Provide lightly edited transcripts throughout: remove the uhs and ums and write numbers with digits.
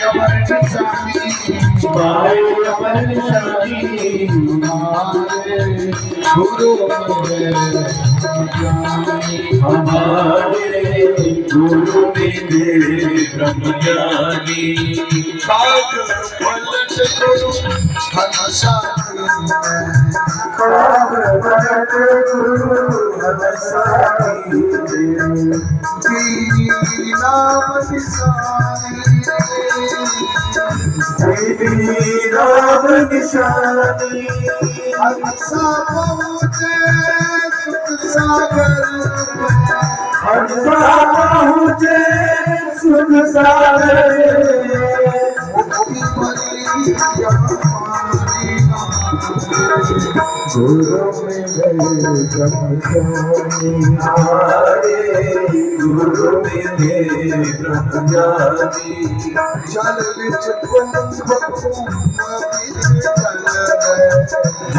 अमर निशानी पाए अमर निशानी हमारे गुरु मेरे हमारे गुरु मेरे ब्रह्मज्ञानी काग पलट गुरु हंसानी काग पलट गुरु हंसानी दीदी नाम निशानी तेरी नाम निशानी हंसा पहुँचे सुख सागर हंसा पहुँचे सुख सागर मुक्ति भरी हमारी गुरु मेरे ब्रह्मज्ञानी हमारे गुरु मेरे ब्रह्मज्ञानी जल विच कुंभ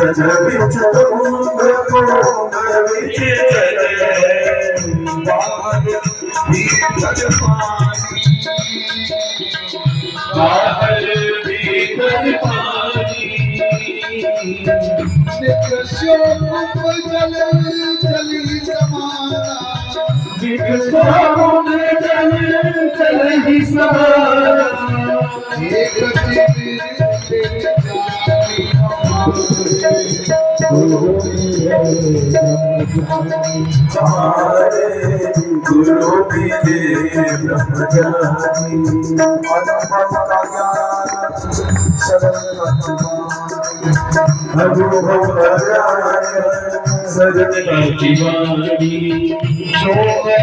जल विच कुंभ विच बाहर भीतर पानी नित्य शोक जल जली समाना विश्वाम जल जल ही समाना एक तेरे जानी गुरु मेरे ब्रह्मज्ञानी हमारे गुरु मेरे ब्रह्मज्ञानी अनुभव का ज्ञान सरल अनुभव सजन की वाणी जो है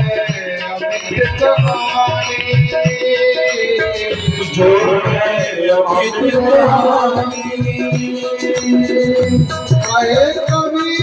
अमित कहानी जो है अमित कहानी कहे कवि